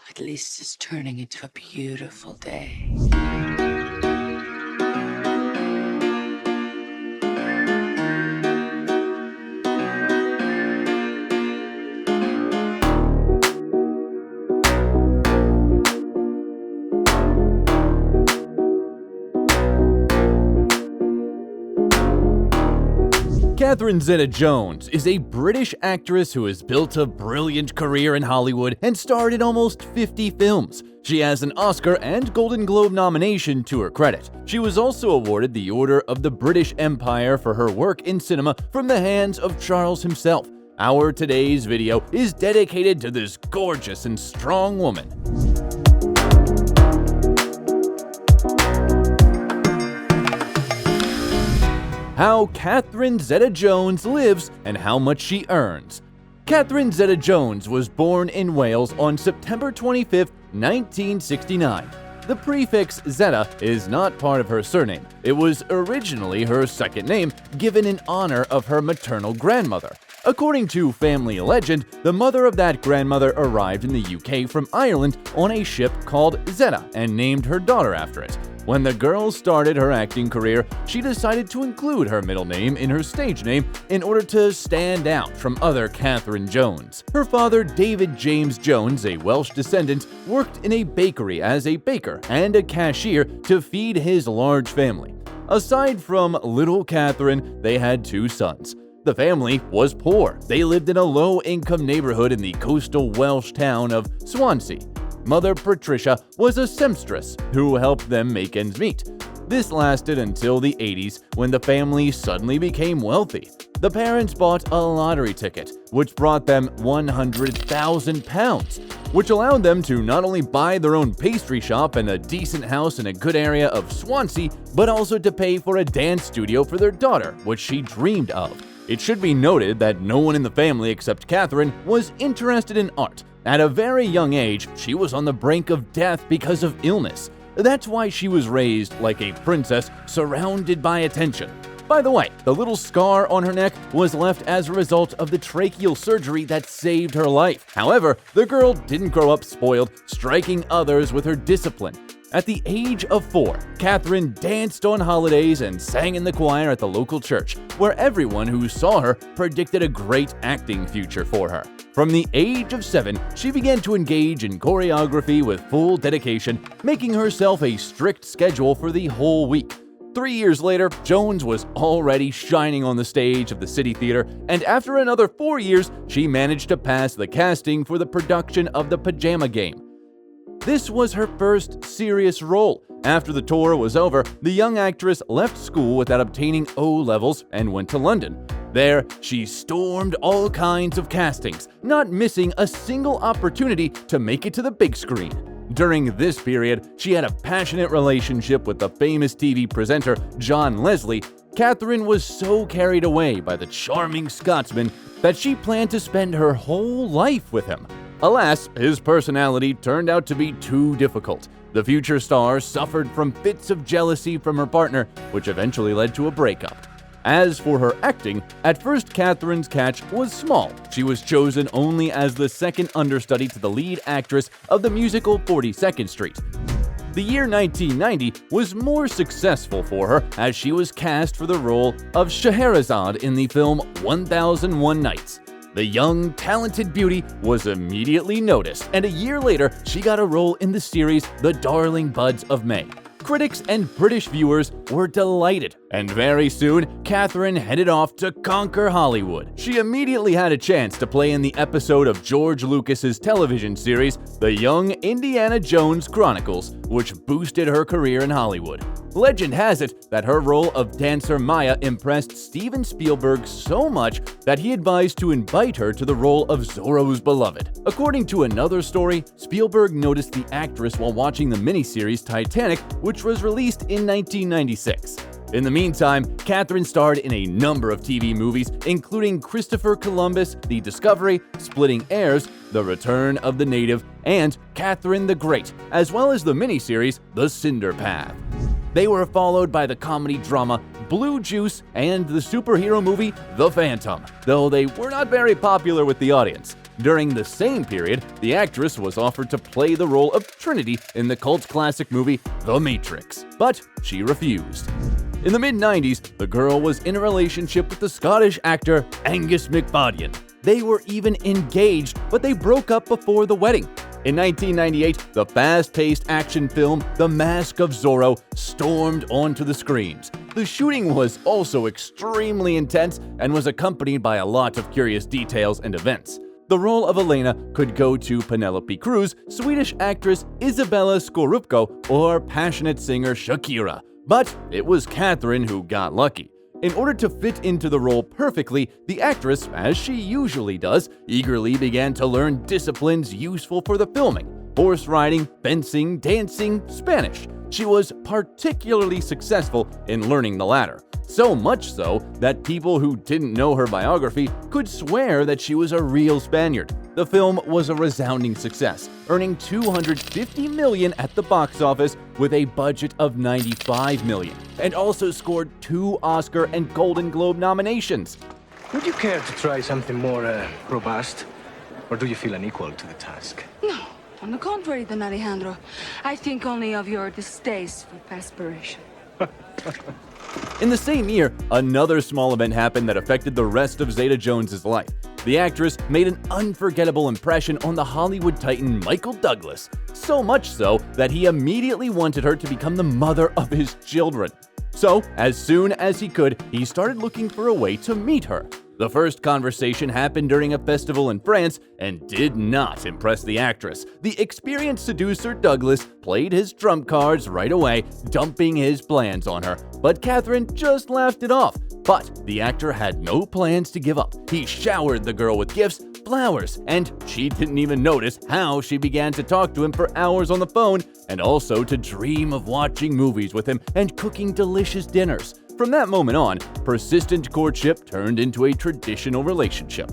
At least it's turning into a beautiful day. Catherine Zeta-Jones is a British actress who has built a brilliant career in Hollywood and starred in almost 50 films. She has an Oscar and Golden Globe nomination to her credit. She was also awarded the Order of the British Empire for her work in cinema from the hands of Charles himself. Our today's video is dedicated to this gorgeous and strong woman. How Catherine Zeta-Jones lives and how much she earns. Catherine Zeta-Jones was born in Wales on September 25, 1969. The prefix Zeta is not part of her surname. It was originally her second name, given in honor of her maternal grandmother. According to family legend, the mother of that grandmother arrived in the UK from Ireland on a ship called Zeta and named her daughter after it. When the girl started her acting career, she decided to include her middle name in her stage name in order to stand out from other Catherine Jones. Her father, David James Jones, a Welsh descendant, worked in a bakery as a baker and a cashier to feed his large family. Aside from little Catherine, they had two sons. The family was poor. They lived in a low-income neighborhood in the coastal Welsh town of Swansea. Mother Patricia was a seamstress who helped them make ends meet. This lasted until the 80s when the family suddenly became wealthy. The parents bought a lottery ticket, which brought them £100,000, which allowed them to not only buy their own pastry shop and a decent house in a good area of Swansea, but also to pay for a dance studio for their daughter, which she dreamed of. It should be noted that no one in the family except Catherine was interested in art. At a very young age, she was on the brink of death because of illness. That's why she was raised like a princess, surrounded by attention. By the way, the little scar on her neck was left as a result of the tracheal surgery that saved her life. However, the girl didn't grow up spoiled, striking others with her discipline. At the age of 4, Catherine danced on holidays and sang in the choir at the local church, where everyone who saw her predicted a great acting future for her. From the age of 7, she began to engage in choreography with full dedication, making herself a strict schedule for the whole week. 3 years later, Jones was already shining on the stage of the City Theater, and after another 4 years, she managed to pass the casting for the production of The Pajama Game. This was her first serious role. After the tour was over, the young actress left school without obtaining O-levels and went to London. There, she stormed all kinds of castings, not missing a single opportunity to make it to the big screen. During this period, she had a passionate relationship with the famous TV presenter John Leslie. Catherine was so carried away by the charming Scotsman that she planned to spend her whole life with him. Alas, his personality turned out to be too difficult. The future star suffered from fits of jealousy from her partner, which eventually led to a breakup. As for her acting, at first Catherine's catch was small. She was chosen only as the second understudy to the lead actress of the musical 42nd Street. The year 1990 was more successful for her as she was cast for the role of Scheherazade in the film 1001 Nights. The young, talented beauty was immediately noticed, and a year later, she got a role in the series The Darling Buds of May. Critics and British viewers were delighted, and very soon, Catherine headed off to conquer Hollywood. She immediately had a chance to play in the episode of George Lucas's television series, The Young Indiana Jones Chronicles, which boosted her career in Hollywood. Legend has it that her role of dancer Maya impressed Steven Spielberg so much that he advised to invite her to the role of Zorro's beloved. According to another story, Spielberg noticed the actress while watching the miniseries Titanic, which was released in 1996. In the meantime, Catherine starred in a number of TV movies, including Christopher Columbus, The Discovery, Splitting Heirs, The Return of the Native, and Catherine the Great, as well as the miniseries The Cinder Path. They were followed by the comedy drama Blue Juice and the superhero movie The Phantom, though they were not very popular with the audience. During the same period, the actress was offered to play the role of Trinity in the cult classic movie The Matrix, but she refused. In the mid-90s, the girl was in a relationship with the Scottish actor Angus MacFadyen. They were even engaged, but they broke up before the wedding. In 1998, the fast-paced action film The Mask of Zorro stormed onto the screens. The shooting was also extremely intense and was accompanied by a lot of curious details and events. The role of Elena could go to Penelope Cruz, Swedish actress Isabella Scorupco, or passionate singer Shakira. But it was Catherine who got lucky. In order to fit into the role perfectly, the actress, as she usually does, eagerly began to learn disciplines useful for the filming: horse riding, fencing, dancing, Spanish. She was particularly successful in learning the latter. So much so that people who didn't know her biography could swear that she was a real Spaniard. The film was a resounding success, earning $250 million at the box office with a budget of $95 million, and also scored 2 Oscar and Golden Globe nominations. Would you care to try something more robust? Or do you feel unequal to the task? No, on the contrary, Don Alejandro. I think only of your distaste for perspiration. In the same year, another small event happened that affected the rest of Zeta-Jones' life. The actress made an unforgettable impression on the Hollywood titan Michael Douglas, so much so that he immediately wanted her to become the mother of his children. So, as soon as he could, he started looking for a way to meet her. The first conversation happened during a festival in France and did not impress the actress. The experienced seducer Douglas played his trump cards right away, dumping his plans on her, but Catherine just laughed it off. But the actor had no plans to give up. He showered the girl with gifts, flowers, and she didn't even notice how she began to talk to him for hours on the phone, and also to dream of watching movies with him and cooking delicious dinners. From that moment on, persistent courtship turned into a traditional relationship.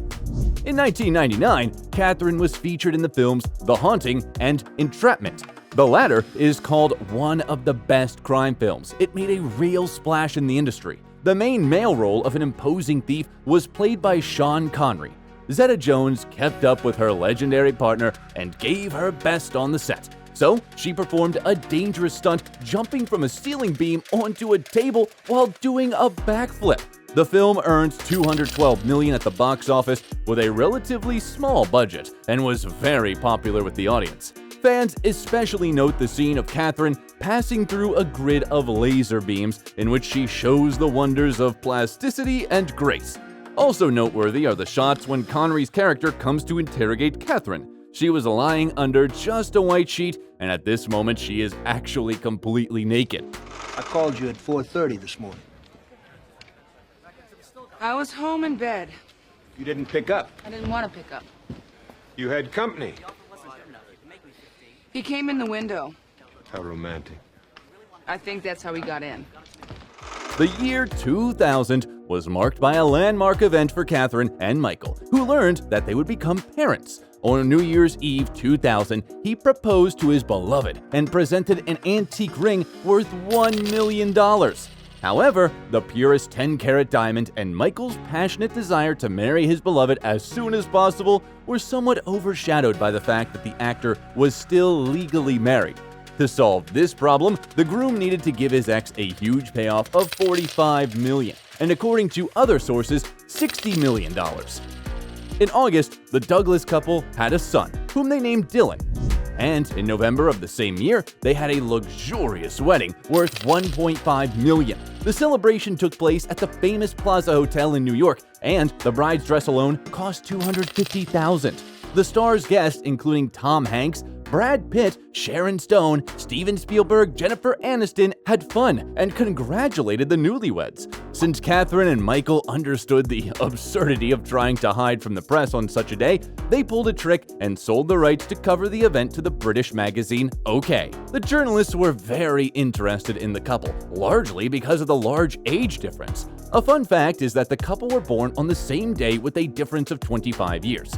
In 1999, Catherine was featured in the films The Haunting and Entrapment. The latter is called one of the best crime films. It made a real splash in the industry. The main male role of an imposing thief was played by Sean Connery. Zeta-Jones kept up with her legendary partner and gave her best on the set. So, she performed a dangerous stunt, jumping from a ceiling beam onto a table while doing a backflip. The film earned $212 million at the box office with a relatively small budget and was very popular with the audience. Fans especially note the scene of Catherine passing through a grid of laser beams in which she shows the wonders of plasticity and grace. Also noteworthy are the shots when Connery's character comes to interrogate Catherine. She was lying under just a white sheet, and at this moment she is actually completely naked. I called you at 4:30 this morning. I was home in bed. You didn't pick up. I didn't want to pick up. You had company. He came in the window. How romantic. I think that's how he got in. The year 2000 was marked by a landmark event for Catherine and Michael, who learned that they would become parents. On New Year's Eve 2000, he proposed to his beloved and presented an antique ring worth $1 million. However, the purest 10-carat diamond and Michael's passionate desire to marry his beloved as soon as possible were somewhat overshadowed by the fact that the actor was still legally married. To solve this problem, the groom needed to give his ex a huge payoff of $45 million, and according to other sources, $60 million. In August, the Douglas couple had a son, whom they named Dylan. And in November of the same year, they had a luxurious wedding worth $1.5 million. The celebration took place at the famous Plaza Hotel in New York, and the bride's dress alone cost $250,000. The star's guests, including Tom Hanks, Brad Pitt, Sharon Stone, Steven Spielberg, Jennifer Aniston, had fun and congratulated the newlyweds. Since Catherine and Michael understood the absurdity of trying to hide from the press on such a day, they pulled a trick and sold the rights to cover the event to the British magazine OK. The journalists were very interested in the couple, largely because of the large age difference. A fun fact is that the couple were born on the same day with a difference of 25 years.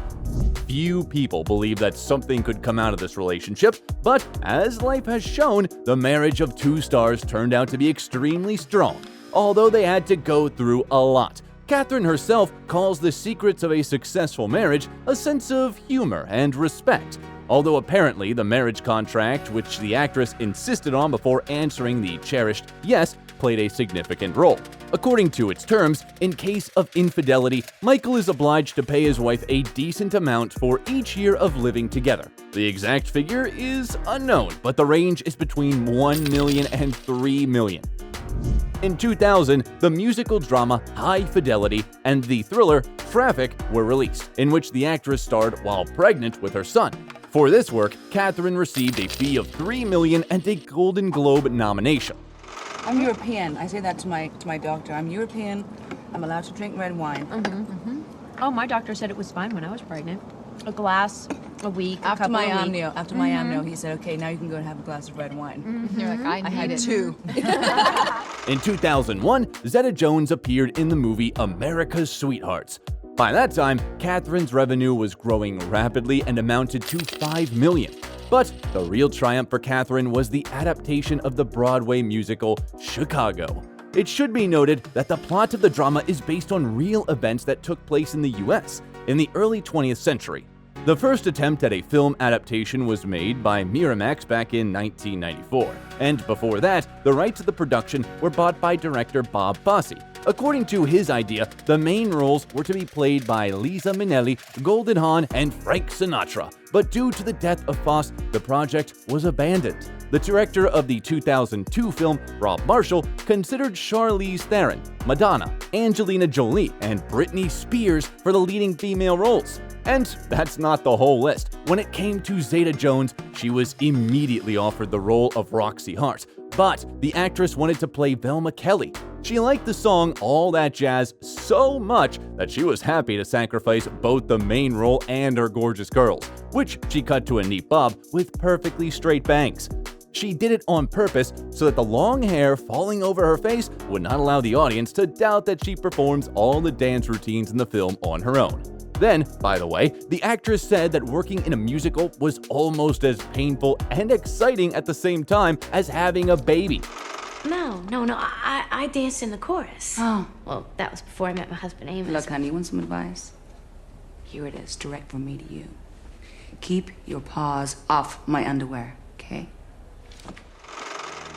Few people believe that something could come out of this relationship, but as life has shown, the marriage of two stars turned out to be extremely strong, although they had to go through a lot. Catherine herself calls the secrets of a successful marriage a sense of humor and respect, although apparently the marriage contract, which the actress insisted on before answering the cherished yes, played a significant role. According to its terms, in case of infidelity, Michael is obliged to pay his wife a decent amount for each year of living together. The exact figure is unknown, but the range is between $1 million and $3 million. In 2000, the musical drama High Fidelity and the thriller Traffic were released, in which the actress starred while pregnant with her son. For this work, Catherine received a fee of $3 million and a Golden Globe nomination. I'm European. I say that to my doctor. I'm European. I'm allowed to drink red wine. Oh, my doctor said it was fine when I was pregnant. A glass a week, After a couple my a week. amnio, after my amnio, he said, "Okay, now you can go and have a glass of red wine." You're like, I had it. two. In 2001, Zeta-Jones appeared in the movie America's Sweethearts. By that time, Catherine's revenue was growing rapidly and amounted to $5 million. But the real triumph for Catherine was the adaptation of the Broadway musical Chicago. It should be noted that the plot of the drama is based on real events that took place in the US in the early 20th century. The first attempt at a film adaptation was made by Miramax back in 1994, and before that, the rights of the production were bought by director Bob Fosse. According to his idea, the main roles were to be played by Liza Minnelli, Goldie Hawn, and Frank Sinatra, but due to the death of Fosse, the project was abandoned. The director of the 2002 film, Rob Marshall, considered Charlize Theron, Madonna, Angelina Jolie, and Britney Spears for the leading female roles. And that's not the whole list. When it came to Zeta-Jones, she was immediately offered the role of Roxy Hart, but the actress wanted to play Velma Kelly. She liked the song All That Jazz so much that she was happy to sacrifice both the main role and her gorgeous curls, which she cut to a neat bob with perfectly straight bangs. She did it on purpose so that the long hair falling over her face would not allow the audience to doubt that she performs all the dance routines in the film on her own. Then, by the way, the actress said that working in a musical was almost as painful and exciting at the same time as having a baby. No. I danced in the chorus. Oh. Well, that was before I met my husband Amos. Look, honey, you want some advice? Here it is, direct from me to you. Keep your paws off my underwear, okay?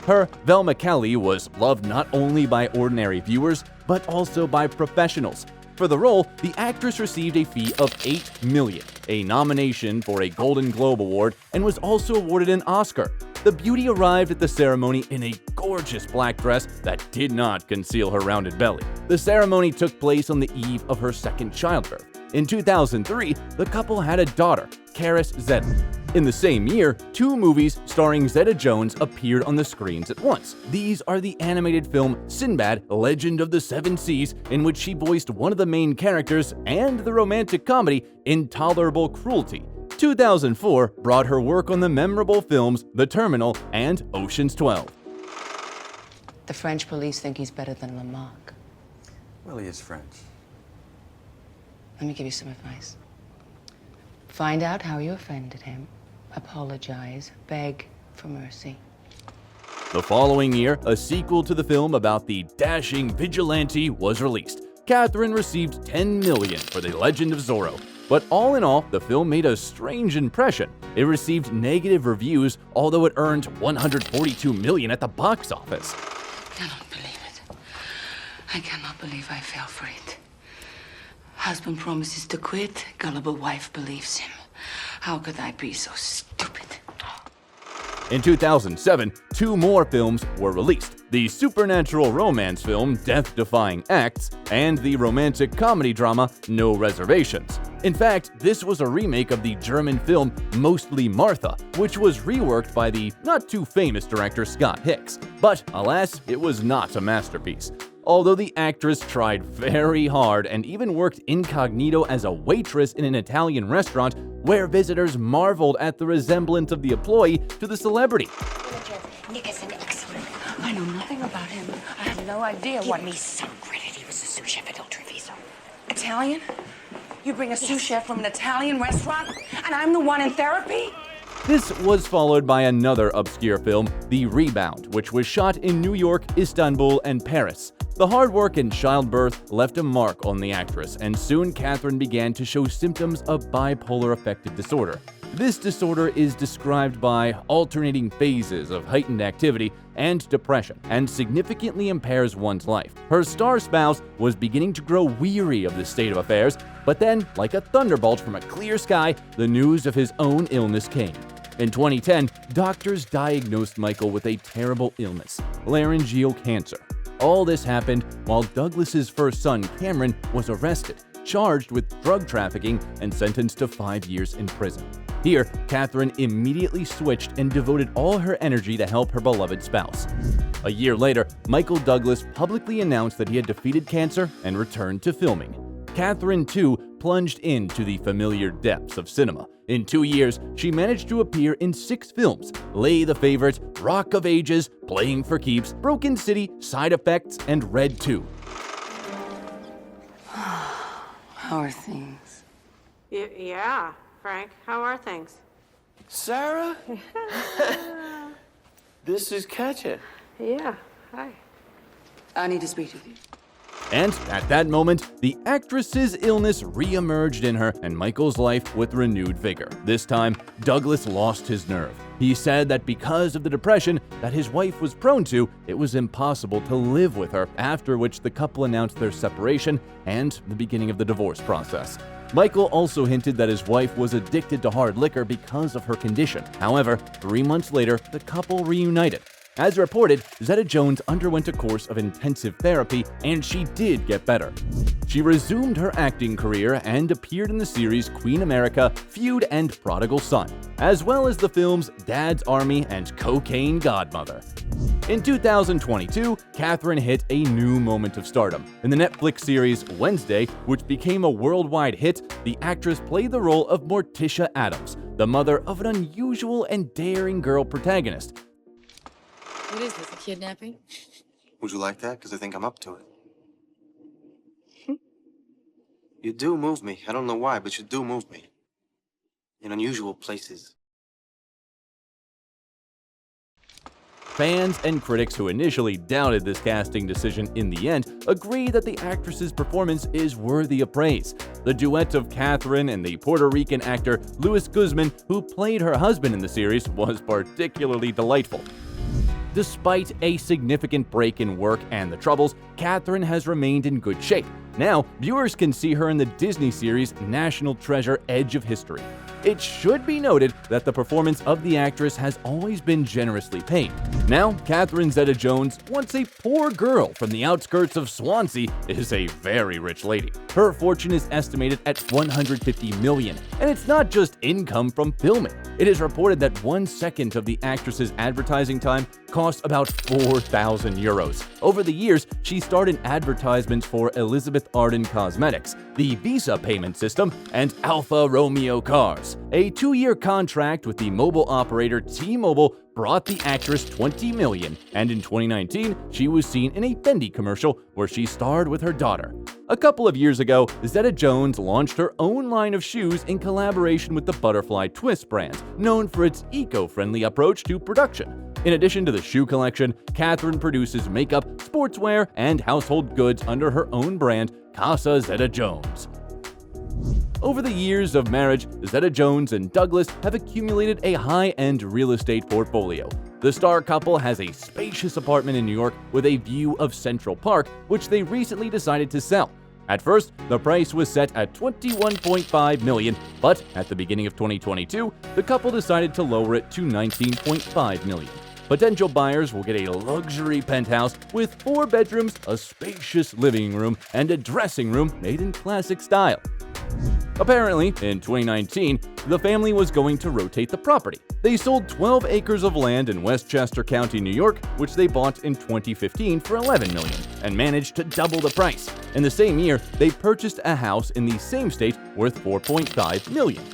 Her Velma Kelly was loved not only by ordinary viewers, but also by professionals. For the role, the actress received a fee of $8 million, a nomination for a Golden Globe Award, and was also awarded an Oscar. The beauty arrived at the ceremony in a gorgeous black dress that did not conceal her rounded belly. The ceremony took place on the eve of her second childbirth. In 2003, the couple had a daughter, Karis Zeta. In the same year, 2 movies starring Zeta-Jones appeared on the screens at once. These are the animated film Sinbad, Legend of the Seven Seas, in which she voiced one of the main characters, and the romantic comedy Intolerable Cruelty. 2004 brought her work on the memorable films The Terminal and Ocean's 12. The French police think he's better than Lamarck. Well, he is French. Let me give you some advice. Find out how you offended him. Apologize. Beg for mercy. The following year, a sequel to the film about the dashing vigilante was released. Catherine received $10 million for The Legend of Zorro. But all in all, the film made a strange impression. It received negative reviews, although it earned $142 million at the box office. I cannot believe it. I cannot believe I fell for it. Husband promises to quit, gullible wife believes him. How could I be so stupid? In 2007, 2 more films were released. The supernatural romance film Death Defying Acts and the romantic comedy drama No Reservations. In fact, this was a remake of the German film Mostly Martha, which was reworked by the not-too-famous director Scott Hicks. But alas, it was not a masterpiece. Although the actress tried very hard and even worked incognito as a waitress in an Italian restaurant where visitors marveled at the resemblance of the employee to the celebrity. Nick is an excellent. I know nothing about him. I had no idea what... Give me some credit. He was a sous chef at Il Treviso. Italian? You bring a sous chef from an Italian restaurant, and I'm the one in therapy? This was followed by another obscure film, The Rebound, which was shot in New York, Istanbul, and Paris. The hard work and childbirth left a mark on the actress, and soon Catherine began to show symptoms of bipolar affective disorder. This disorder is described by alternating phases of heightened activity and depression, and significantly impairs one's life. Her star spouse was beginning to grow weary of this state of affairs, but then, like a thunderbolt from a clear sky, the news of his own illness came. In 2010, doctors diagnosed Michael with a terrible illness, laryngeal cancer. All this happened while Douglas's first son, Cameron, was arrested, charged with drug trafficking, and sentenced to 5 years in prison. Here, Catherine immediately switched and devoted all her energy to help her beloved spouse. A year later, Michael Douglas publicly announced that he had defeated cancer and returned to filming. Catherine, too, plunged into the familiar depths of cinema. In 2 years, she managed to appear in 6 films: Lay the Favorite, Rock of Ages, Playing for Keeps, Broken City, Side Effects, and Red 2. How are things? Yeah, Frank, how are things? Sarah? This is Katya. Yeah, hi. I need to speak with you. And at that moment, the actress's illness re-emerged in her and Michael's life with renewed vigor. This time, Douglas lost his nerve. He said that because of the depression that his wife was prone to, it was impossible to live with her, after which the couple announced their separation and the beginning of the divorce process. Michael also hinted that his wife was addicted to hard liquor because of her condition. However, 3 months later, the couple reunited. As reported, Zeta-Jones underwent a course of intensive therapy, and she did get better. She resumed her acting career and appeared in the series Queen America, Feud, and Prodigal Son, as well as the films Dad's Army and Cocaine Godmother. In 2022, Catherine hit a new moment of stardom. In the Netflix series Wednesday, which became a worldwide hit, the actress played the role of Morticia Adams, the mother of an unusual and daring girl protagonist. What is this, a kidnapping? Would you like that? Because I think I'm up to it. You do move me. I don't know why, but you do move me. In unusual places. Fans and critics who initially doubted this casting decision in the end agree that the actress's performance is worthy of praise. The duet of Catherine and the Puerto Rican actor Luis Guzman, who played her husband in the series, was particularly delightful. Despite a significant break in work and the troubles, Catherine has remained in good shape. Now, viewers can see her in the Disney series National Treasure: Edge of History. It should be noted that the performance of the actress has always been generously paid. Now, Catherine Zeta-Jones, once a poor girl from the outskirts of Swansea, is a very rich lady. Her fortune is estimated at $150 million, and it's not just income from filming. It is reported that 1 second of the actress's advertising time costs about 4,000 euros. Over the years, she starred in advertisements for Elizabeth Arden Cosmetics, the Visa payment system, and Alfa Romeo cars. A 2-year contract with the mobile operator T-Mobile brought the actress $20 million, and in 2019, she was seen in a Fendi commercial where she starred with her daughter. A couple of years ago, Zeta-Jones launched her own line of shoes in collaboration with the Butterfly Twist brand, known for its eco-friendly approach to production. In addition to the shoe collection, Catherine produces makeup, sportswear, and household goods under her own brand, Casa Zeta-Jones. Over the years of marriage, Zeta-Jones and Douglas have accumulated a high-end real estate portfolio. The star couple has a spacious apartment in New York with a view of Central Park, which they recently decided to sell. At first, the price was set at $21.5 million, but at the beginning of 2022, the couple decided to lower it to $19.5 million. Potential buyers will get a luxury penthouse with 4 bedrooms, a spacious living room, and a dressing room made in classic style. Apparently, in 2019, the family was going to rotate the property. They sold 12 acres of land in Westchester County, New York, which they bought in 2015 for $11 million, and managed to double the price. In the same year, they purchased a house in the same state worth $4.5 million.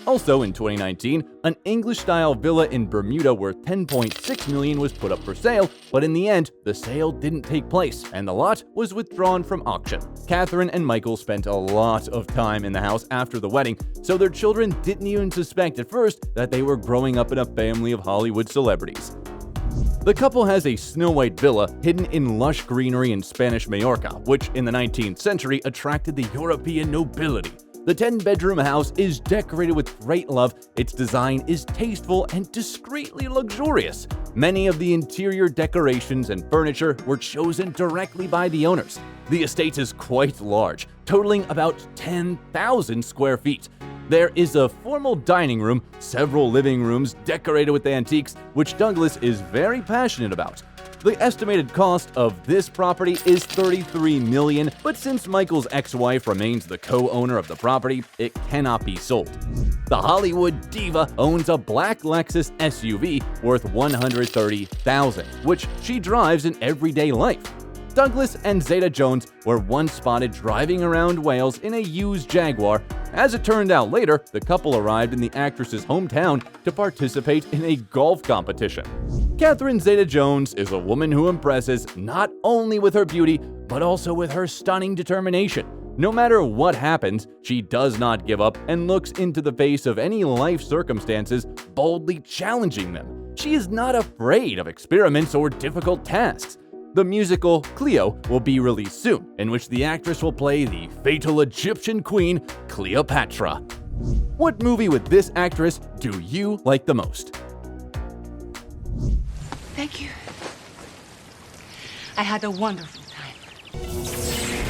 Also in 2019, an English-style villa in Bermuda worth $10.6 million was put up for sale, but in the end, the sale didn't take place, and the lot was withdrawn from auction. Catherine and Michael spent a lot of time in the house after the wedding, so their children didn't even suspect at first that they were growing up in a family of Hollywood celebrities. The couple has a snow-white villa hidden in lush greenery in Spanish Majorca, which in the 19th century attracted the European nobility. The 10-bedroom house is decorated with great love, its design is tasteful and discreetly luxurious. Many of the interior decorations and furniture were chosen directly by the owners. The estate is quite large, totaling about 10,000 square feet. There is a formal dining room, several living rooms decorated with antiques, which Douglas is very passionate about. The estimated cost of this property is $33 million, but since Michael's ex-wife remains the co-owner of the property, it cannot be sold. The Hollywood diva owns a black Lexus SUV worth $130,000, which she drives in everyday life. Douglas and Zeta-Jones were once spotted driving around Wales in a used Jaguar. As it turned out later, the couple arrived in the actress's hometown to participate in a golf competition. Catherine Zeta-Jones is a woman who impresses not only with her beauty, but also with her stunning determination. No matter what happens, she does not give up and looks into the face of any life circumstances, boldly challenging them. She is not afraid of experiments or difficult tasks. The musical Cleo will be released soon, in which the actress will play the fatal Egyptian queen, Cleopatra. What movie with this actress do you like the most? Thank you. I had a wonderful time.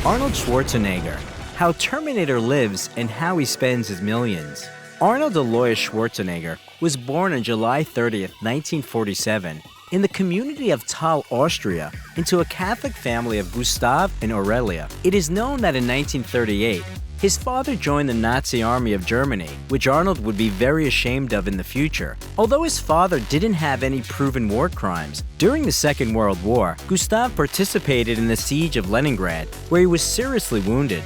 Arnold Schwarzenegger, how Terminator lives and how he spends his millions. Arnold Alois Schwarzenegger was born on July 30th, 1947, in the community of Thal, Austria, into a Catholic family of Gustav and Aurelia. It is known that in 1938, his father joined the Nazi army of Germany, which Arnold would be very ashamed of in the future. Although his father didn't have any proven war crimes, during the Second World War, Gustav participated in the siege of Leningrad, where he was seriously wounded.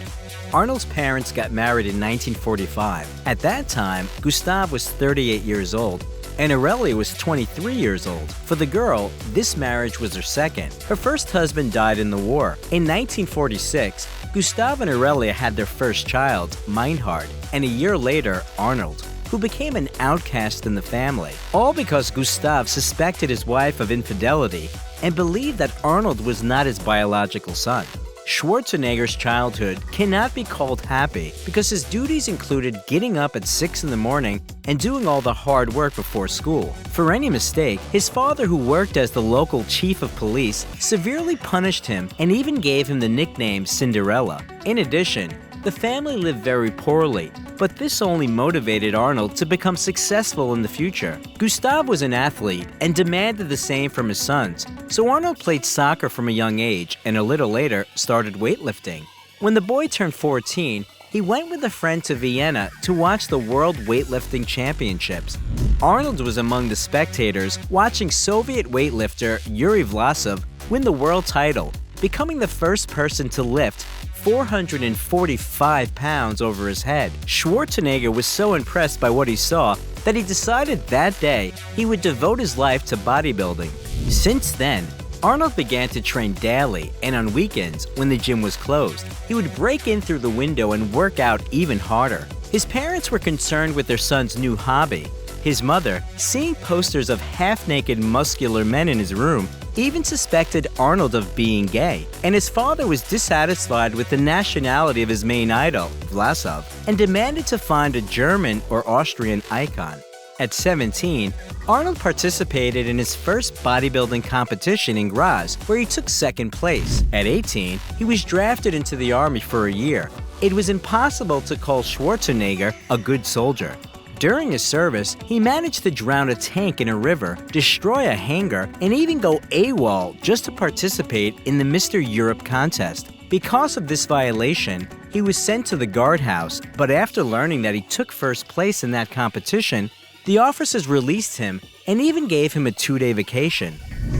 Arnold's parents got married in 1945. At that time, Gustav was 38 years old, and Aurelia was 23 years old. For the girl, this marriage was her second. Her first husband died in the war. In 1946, Gustav and Aurelia had their first child, Meinhard, and a year later, Arnold, who became an outcast in the family, all because Gustav suspected his wife of infidelity and believed that Arnold was not his biological son. Schwarzenegger's childhood cannot be called happy because his duties included getting up at 6 in the morning and doing all the hard work before school. For any mistake, his father, who worked as the local chief of police, severely punished him and even gave him the nickname Cinderella. In addition, the family lived very poorly, but this only motivated Arnold to become successful in the future. Gustav was an athlete and demanded the same from his sons, so Arnold played soccer from a young age and a little later started weightlifting. When the boy turned 14, he went with a friend to Vienna to watch the World Weightlifting Championships. Arnold was among the spectators watching Soviet weightlifter Yuri Vlasov win the world title, becoming the first person to lift 445 pounds over his head. Schwarzenegger was so impressed by what he saw that he decided that day he would devote his life to bodybuilding. Since then, Arnold began to train daily, and on weekends, when the gym was closed, he would break in through the window and work out even harder. His parents were concerned with their son's new hobby. His mother, seeing posters of half-naked muscular men in his room, even suspected Arnold of being gay, and his father was dissatisfied with the nationality of his main idol, Vlasov, and demanded to find a German or Austrian icon. At 17, Arnold participated in his first bodybuilding competition in Graz, where he took second place. At 18, he was drafted into the army for a year. It was impossible to call Schwarzenegger a good soldier. During his service, he managed to drown a tank in a river, destroy a hangar, and even go AWOL just to participate in the Mr. Europe contest. Because of this violation, he was sent to the guardhouse, but after learning that he took first place in that competition, the officers released him and even gave him a 2-day vacation.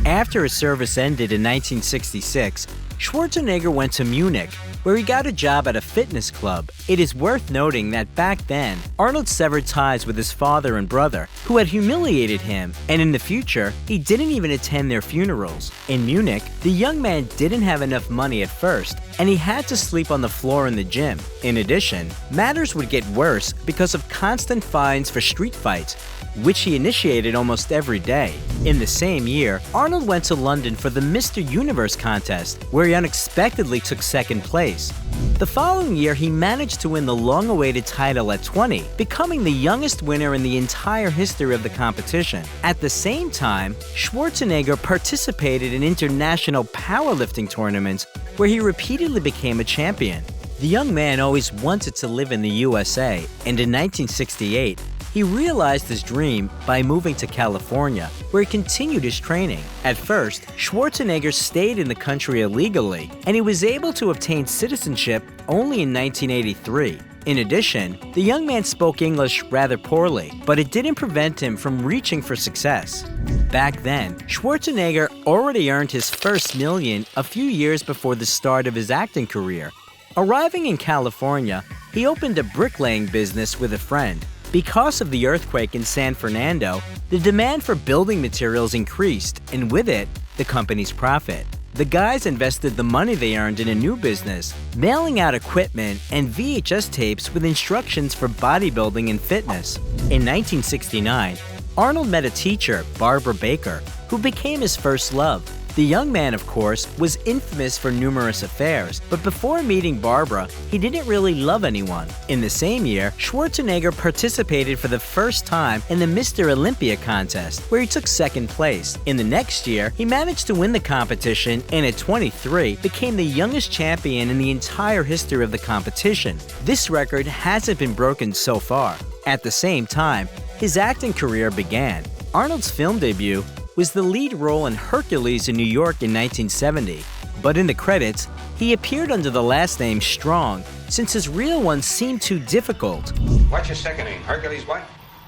After his service ended in 1966, Schwarzenegger went to Munich, where he got a job at a fitness club. It is worth noting that back then, Arnold severed ties with his father and brother, who had humiliated him, and in the future, he didn't even attend their funerals. In Munich, the young man didn't have enough money at first, and he had to sleep on the floor in the gym. In addition, matters would get worse because of constant fines for street fights, which he initiated almost every day. In the same year, Arnold went to London for the Mr. Universe contest, where he unexpectedly took second place. The following year, he managed to win the long-awaited title at 20, becoming the youngest winner in the entire history of the competition. At the same time, Schwarzenegger participated in international powerlifting tournaments, where he repeatedly became a champion. The young man always wanted to live in the USA, and in 1968, he realized his dream by moving to California, where he continued his training. At first, Schwarzenegger stayed in the country illegally, and he was able to obtain citizenship only in 1983. In addition, the young man spoke English rather poorly, but it didn't prevent him from reaching for success. Back then, Schwarzenegger already earned his first million a few years before the start of his acting career. Arriving in California, he opened a bricklaying business with a friend. Because of the earthquake in San Fernando, the demand for building materials increased, and with it, the company's profit. The guys invested the money they earned in a new business, mailing out equipment and VHS tapes with instructions for bodybuilding and fitness. In 1969, Arnold met a teacher, Barbara Baker, who became his first love. The young man, of course, was infamous for numerous affairs, but before meeting Barbara, he didn't really love anyone. In the same year, Schwarzenegger participated for the first time in the Mr. Olympia contest, where he took second place. In the next year, he managed to win the competition and at 23, became the youngest champion in the entire history of the competition. This record hasn't been broken so far. At the same time, his acting career began. Arnold's film debut was the lead role in Hercules in New York in 1970, but in the credits, he appeared under the last name Strong, since his real one seemed too difficult. What's your second name? Hercules what?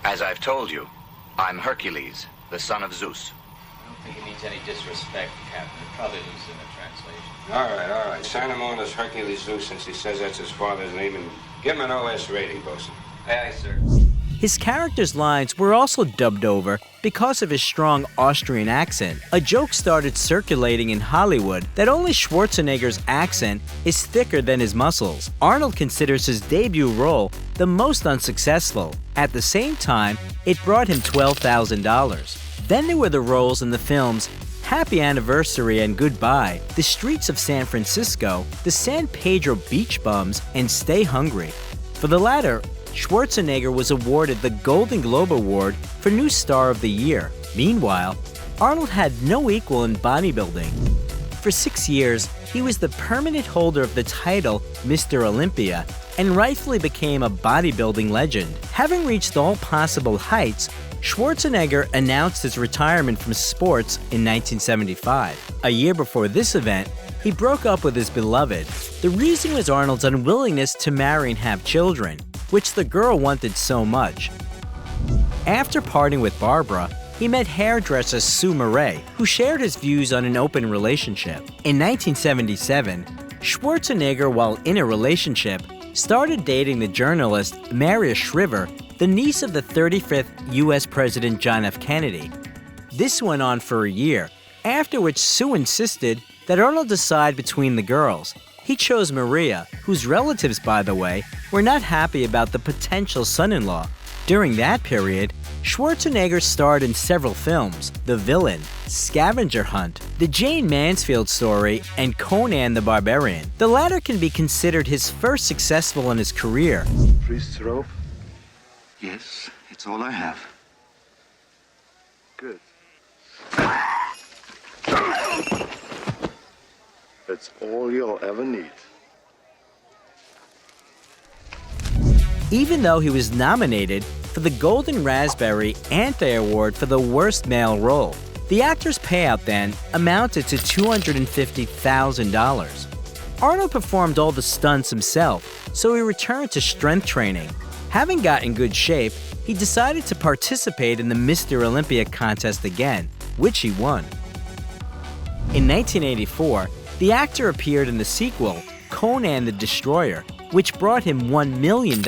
As I've told you, I'm Hercules, the son of Zeus. I don't think it needs any disrespect, Captain. It probably loses in the translation. All right. Sign him on as Hercules Zeus since he says that's his father's name, and give him an OS rating, bosun. Aye, sir. His character's lines were also dubbed over because of his strong Austrian accent. A joke started circulating in Hollywood that only Schwarzenegger's accent is thicker than his muscles. Arnold considers his debut role the most unsuccessful. At the same time, it brought him $12,000. Then there were the roles in the films Happy Anniversary and Goodbye, The Streets of San Francisco, The San Pedro Beach Bums, and Stay Hungry. For the latter, Schwarzenegger was awarded the Golden Globe Award for New Star of the Year. Meanwhile, Arnold had no equal in bodybuilding. For 6 years, he was the permanent holder of the title Mr. Olympia and rightfully became a bodybuilding legend. Having reached all possible heights, Schwarzenegger announced his retirement from sports in 1975. A year before this event, he broke up with his beloved. The reason was Arnold's unwillingness to marry and have children, which the girl wanted so much. After parting with Barbara, he met hairdresser Sue Murray, who shared his views on an open relationship. In 1977, Schwarzenegger, while in a relationship, started dating the journalist Maria Shriver, the niece of the 35th U.S. President John F. Kennedy. This went on for a year, after which Sue insisted that Arnold decide between the girls. He chose Maria, whose relatives, by the way, were not happy about the potential son-in-law. During that period, Schwarzenegger starred in several films: The Villain, Scavenger Hunt, The Jane Mansfield Story, and Conan the Barbarian. The latter can be considered his first successful in his career. Priest's robe? Yes, it's all I have. Good. That's all you'll ever need. Even though he was nominated for the Golden Raspberry Anti-Award for the worst male role, the actor's payout then amounted to $250,000. Arnold performed all the stunts himself, so he returned to strength training. Having got in good shape, he decided to participate in the Mr. Olympia contest again, which he won. In 1984, the actor appeared in the sequel, Conan the Destroyer, which brought him $1 million.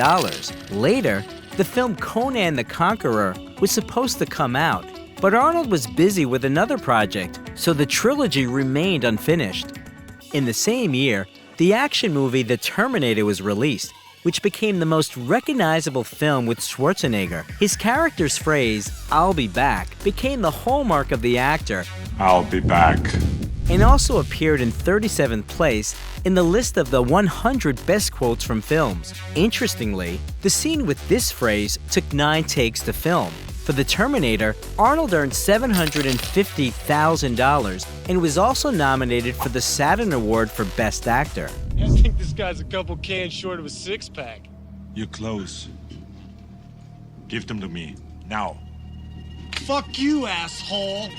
Later, the film Conan the Conqueror was supposed to come out, but Arnold was busy with another project, so the trilogy remained unfinished. In the same year, the action movie The Terminator was released, which became the most recognizable film with Schwarzenegger. His character's phrase, "I'll be back," became the hallmark of the actor. I'll be back. And also appeared in 37th place in the list of the 100 best quotes from films. Interestingly, the scene with this phrase took 9 takes to film. For the Terminator, Arnold earned $750,000 and was also nominated for the Saturn Award for Best Actor. I think this guy's a couple cans short of a six-pack. You're close. Give them to me, now. Fuck you, asshole!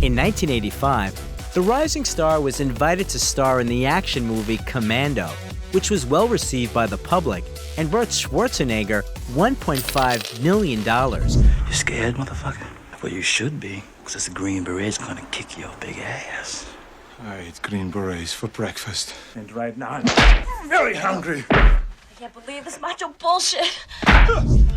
In 1985, the rising star was invited to star in the action movie Commando, which was well received by the public and brought Schwarzenegger $1.5 million. You scared, motherfucker? Well, you should be, because this Green Beret's gonna kick your big ass. I eat green berets for breakfast. And right now, I'm very hungry. I can't believe this macho bullshit.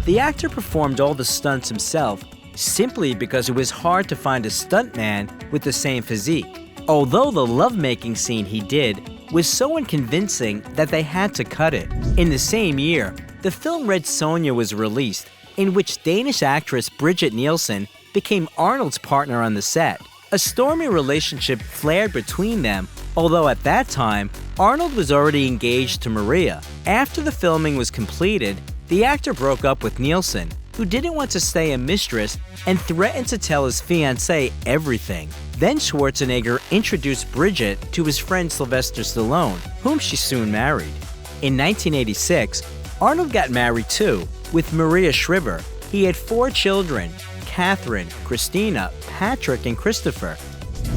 The actor performed all the stunts himself simply because it was hard to find a stuntman with the same physique. Although the lovemaking scene he did was so unconvincing that they had to cut it. In the same year, the film Red Sonja was released, in which Danish actress Brigitte Nielsen became Arnold's partner on the set. A stormy relationship flared between them, although at that time, Arnold was already engaged to Maria. After the filming was completed, the actor broke up with Nielsen, who didn't want to stay a mistress and threatened to tell his fiancée everything. Then Schwarzenegger introduced Brigitte to his friend Sylvester Stallone, whom she soon married. In 1986, Arnold got married too, with Maria Shriver. He had 4 children: Catherine, Christina, Patrick, and Christopher.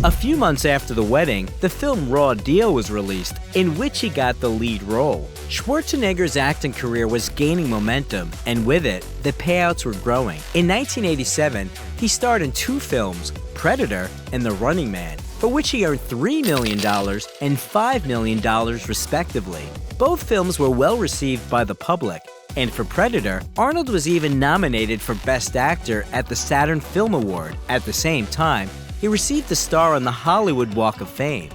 A few months after the wedding, the film Raw Deal was released, in which he got the lead role. Schwarzenegger's acting career was gaining momentum, and with it, the payouts were growing. In 1987, he starred in 2 films, Predator and The Running Man, for which he earned $3 million and $5 million respectively. Both films were well received by the public, and for Predator, Arnold was even nominated for Best Actor at the Saturn Film Award. At the same time, he received a star on the Hollywood Walk of Fame.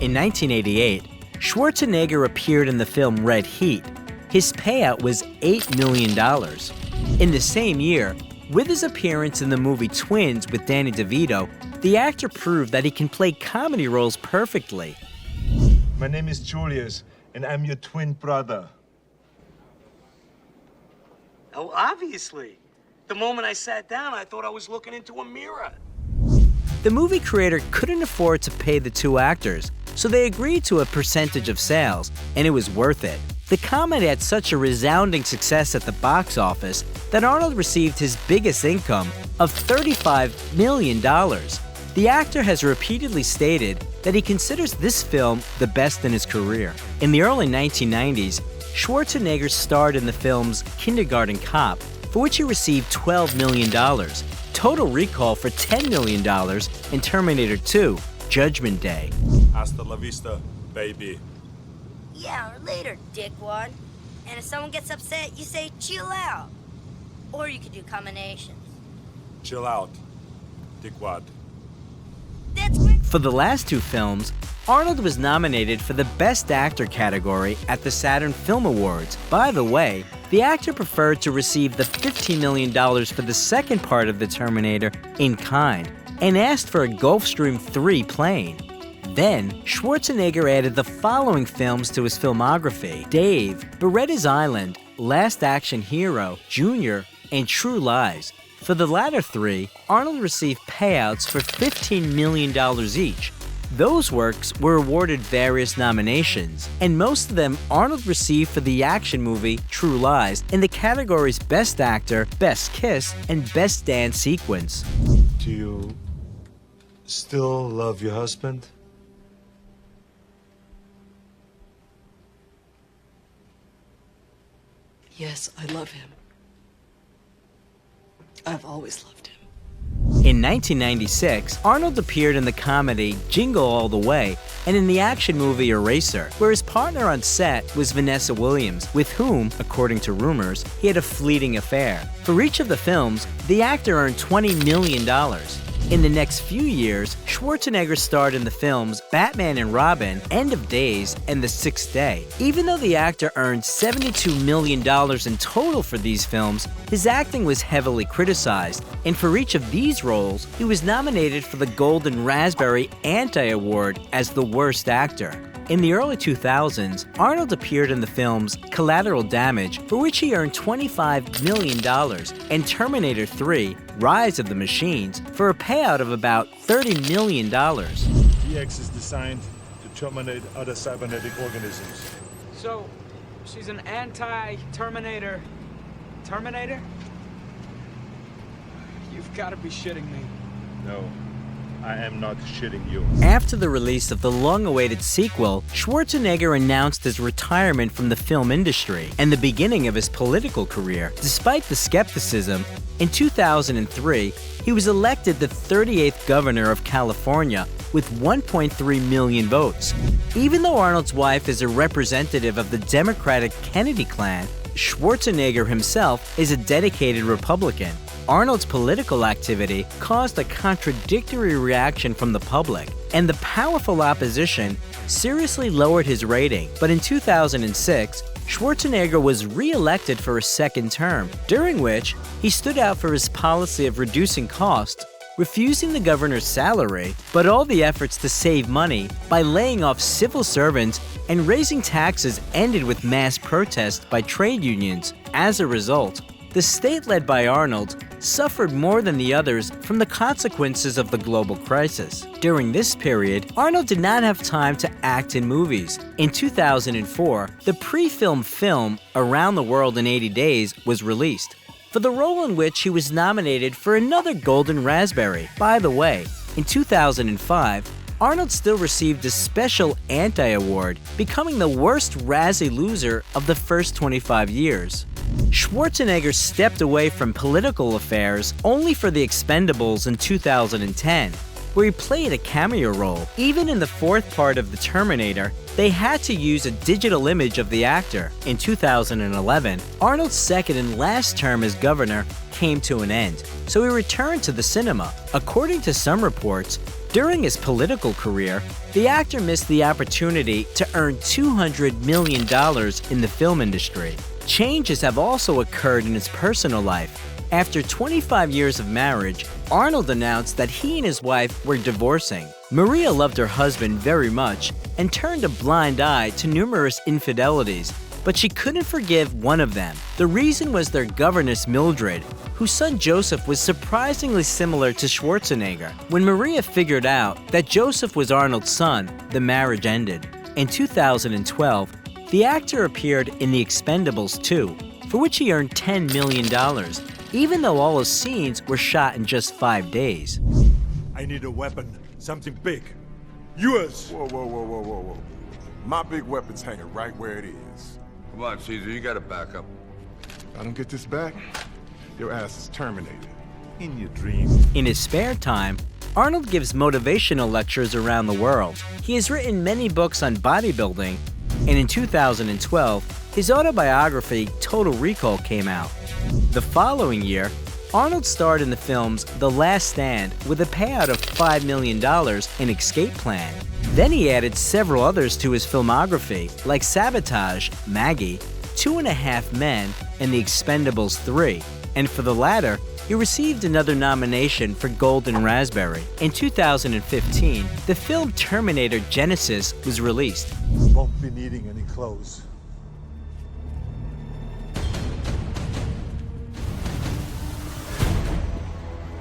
In 1988, Schwarzenegger appeared in the film Red Heat. His payout was $8 million. In the same year, with his appearance in the movie Twins with Danny DeVito, the actor proved that he can play comedy roles perfectly. My name is Julius, and I'm your twin brother. Oh, obviously. The moment I sat down, I thought I was looking into a mirror. The movie creator couldn't afford to pay the 2 actors, so they agreed to a percentage of sales, and it was worth it. The comedy had such a resounding success at the box office that Arnold received his biggest income of $35 million. The actor has repeatedly stated that he considers this film the best in his career. In the early 1990s, Schwarzenegger starred in the films Kindergarten Cop, for which he received $12 million, Total Recall for $10 million, and Terminator 2, Judgment Day. Hasta la vista, baby. Yeah, or later, dickwad. And if someone gets upset, you say, chill out. Or you could do combinations. Chill out, dickwad. For the last 2 films, Arnold was nominated for the Best Actor category at the Saturn Film Awards. By the way, the actor preferred to receive the $15 million for the second part of the Terminator in kind, and asked for a Gulfstream III plane. Then, Schwarzenegger added the following films to his filmography: Dave, Beretta's Island, Last Action Hero, Junior, and True Lies. For the latter 3, Arnold received payouts for $15 million each. Those works were awarded various nominations, and most of them Arnold received for the action movie True Lies in the categories Best Actor, Best Kiss, and Best Dance Sequence. Do you still love your husband? Yes, I love him. I've always loved him. In 1996, Arnold appeared in the comedy Jingle All the Way and in the action movie Eraser, where his partner on set was Vanessa Williams, with whom, according to rumors, he had a fleeting affair. For each of the films, the actor earned $20 million. In the next few years, Schwarzenegger starred in the films Batman and Robin, End of Days, and The Sixth Day. Even though the actor earned $72 million in total for these films, his acting was heavily criticized, and for each of these roles, he was nominated for the Golden Raspberry Anti-Award as the worst actor. In the early 2000s, Arnold appeared in the films Collateral Damage, for which he earned $25 million, and Terminator 3, Rise of the Machines, for a payout of about $30 million. EX is designed to terminate other cybernetic organisms. So, she's an anti-Terminator... Terminator? You've got to be shitting me. No. I am not shitting you. After the release of the long-awaited sequel, Schwarzenegger announced his retirement from the film industry and the beginning of his political career. Despite the skepticism, in 2003, he was elected the 38th governor of California with 1.3 million votes. Even though Arnold's wife is a representative of the Democratic Kennedy clan, Schwarzenegger himself is a dedicated Republican. Arnold's political activity caused a contradictory reaction from the public, and the powerful opposition seriously lowered his rating. But in 2006, Schwarzenegger was re-elected for a second term, during which he stood out for his policy of reducing costs, refusing the governor's salary, but all the efforts to save money by laying off civil servants and raising taxes ended with mass protests by trade unions. As a result, the state led by Arnold suffered more than the others from the consequences of the global crisis. During this period, Arnold did not have time to act in movies. In 2004, the pre-film film Around the World in 80 Days was released, for the role in which he was nominated for another Golden Raspberry. By the way, in 2005, Arnold still received a special anti-award, becoming the worst Razzie loser of the first 25 years. Schwarzenegger stepped away from political affairs only for The Expendables in 2010, where he played a cameo role. Even in the fourth part of The Terminator, they had to use a digital image of the actor. In 2011, Arnold's second and last term as governor came to an end, so he returned to the cinema. According to some reports, during his political career, the actor missed the opportunity to earn $200 million in the film industry. Changes have also occurred in his personal life. After 25 years of marriage, Arnold announced that he and his wife were divorcing. Maria loved her husband very much and turned a blind eye to numerous infidelities, but she couldn't forgive one of them. The reason was their governess Mildred, whose son Joseph was surprisingly similar to Schwarzenegger. When Maria figured out that Joseph was Arnold's son, the marriage ended. In 2012, the actor appeared in The Expendables 2, for which he earned $10 million, even though all his scenes were shot in just 5 days. I need a weapon, something big. Yours! Whoa, whoa, whoa, whoa, whoa, whoa. My big weapon's hanging right where it is. Come on, Caesar, you gotta back up. If I don't get this back, your ass is terminated. In your dreams. In his spare time, Arnold gives motivational lectures around the world. He has written many books on bodybuilding, and in 2012, his autobiography Total Recall came out. The following year, Arnold starred in the films The Last Stand with a payout of $5 million in Escape Plan. Then he added several others to his filmography, like Sabotage, Maggie, 2.5 Men, and The Expendables 3. And for the latter, he received another nomination for Golden Raspberry. In 2015, the film Terminator Genesis was released. Won't be needing any clothes.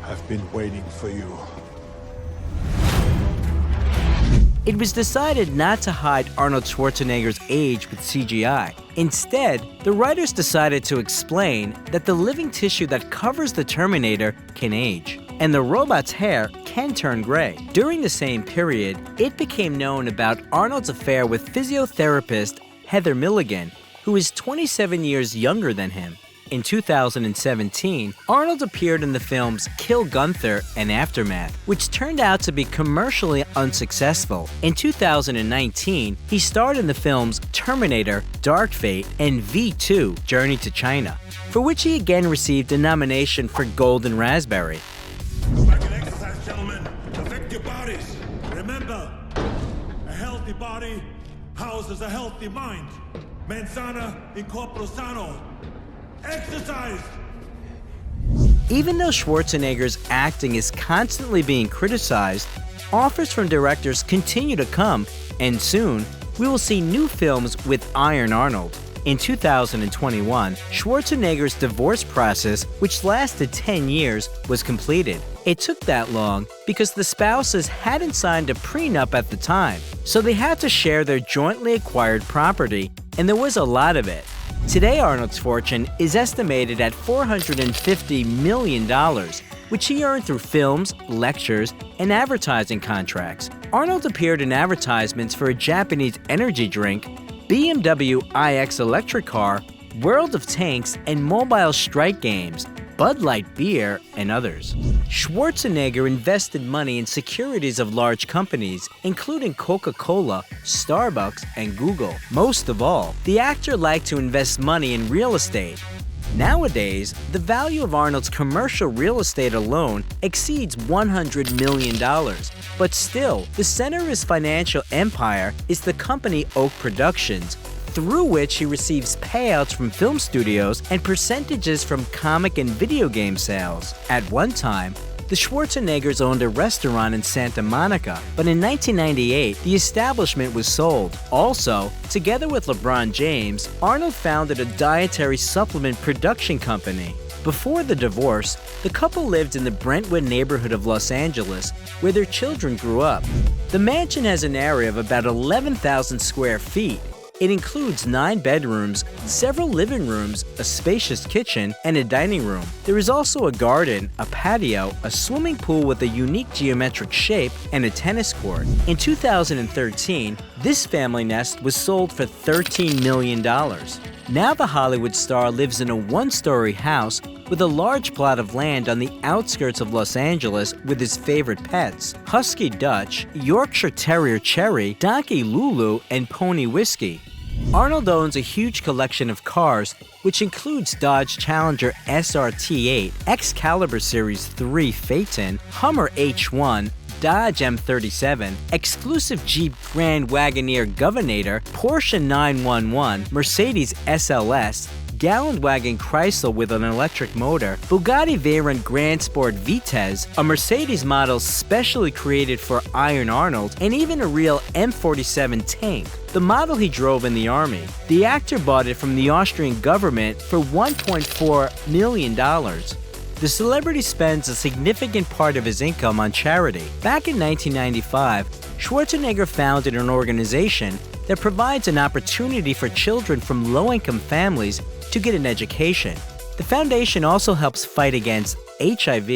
I've been waiting for you. It was decided not to hide Arnold Schwarzenegger's age with CGI. Instead, the writers decided to explain that the living tissue that covers the Terminator can age, and the robot's hair can turn gray. During the same period, it became known about Arnold's affair with physiotherapist Heather Milligan, who is 27 years younger than him. In 2017, Arnold appeared in the films Kill Gunther and Aftermath, which turned out to be commercially unsuccessful. In 2019, he starred in the films Terminator, Dark Fate, and V2, Journey to China, for which he again received a nomination for Golden Raspberry. Go back and exercise, gentlemen. body houses a healthy mind. Mens sana in corpore sano. Exercise! Even though Schwarzenegger's acting is constantly being criticized, offers from directors continue to come, and soon, we will see new films with Iron Arnold. In 2021, Schwarzenegger's divorce process, which lasted 10 years, was completed. It took that long because the spouses hadn't signed a prenup at the time, so they had to share their jointly acquired property, and there was a lot of it. Today, Arnold's fortune is estimated at $450 million, which he earned through films, lectures, and advertising contracts. Arnold appeared in advertisements for a Japanese energy drink, BMW iX electric car, World of Tanks, and mobile strike games, Bud Light beer, and others. Schwarzenegger invested money in securities of large companies, including Coca-Cola, Starbucks, and Google. Most of all, the actor liked to invest money in real estate. Nowadays, the value of Arnold's commercial real estate alone exceeds $100 million. But still, the center of his financial empire is the company Oak Productions, through which he receives payouts from film studios and percentages from comic and video game sales. At one time, the Schwarzeneggers owned a restaurant in Santa Monica, but in 1998, the establishment was sold. Also, together with LeBron James, Arnold founded a dietary supplement production company. Before the divorce, the couple lived in the Brentwood neighborhood of Los Angeles, where their children grew up. The mansion has an area of about 11,000 square feet. It includes 9 bedrooms, several living rooms, a spacious kitchen, and a dining room. There is also a garden, a patio, a swimming pool with a unique geometric shape, and a tennis court. In 2013, this family nest was sold for $13 million. Now the Hollywood star lives in a 1-story house with a large plot of land on the outskirts of Los Angeles with his favorite pets, Husky Dutch, Yorkshire Terrier Cherry, Donkey Lulu, and Pony Whiskey. Arnold owns a huge collection of cars, which includes Dodge Challenger SRT8, Excalibur Series 3 Phaeton, Hummer H1, Dodge M37, exclusive Jeep Grand Wagoneer Governator, Porsche 911, Mercedes SLS, Gallon Wagon Chrysler with an electric motor, Bugatti Veyron Grand Sport Vitesse, a Mercedes model specially created for Iron Arnold, and even a real M47 tank, the model he drove in the army. The actor bought it from the Austrian government for $1.4 million. The celebrity spends a significant part of his income on charity. Back in 1995, Schwarzenegger founded an organization that provides an opportunity for children from low-income families to get an education. The foundation also helps fight against HIV,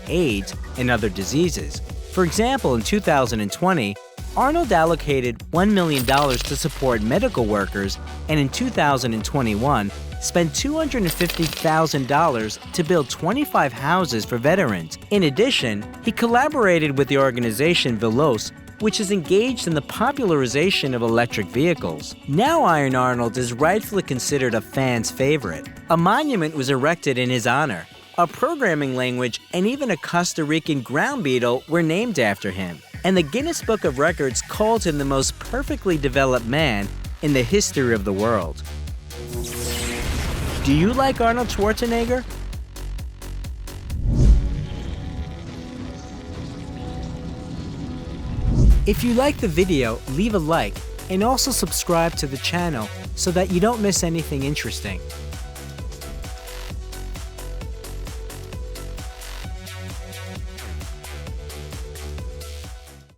AIDS, and other diseases. For example, in 2020, Arnold allocated $1 million to support medical workers, and in 2021, spent $250,000 to build 25 houses for veterans. In addition, he collaborated with the organization Veloce, which is engaged in the popularization of electric vehicles. Now Iron Arnold is rightfully considered a fan's favorite. A monument was erected in his honor. A programming language and even a Costa Rican ground beetle were named after him. And the Guinness Book of Records called him the most perfectly developed man in the history of the world. Do you like Arnold Schwarzenegger? If you like the video, leave a like and also subscribe to the channel so that you don't miss anything interesting.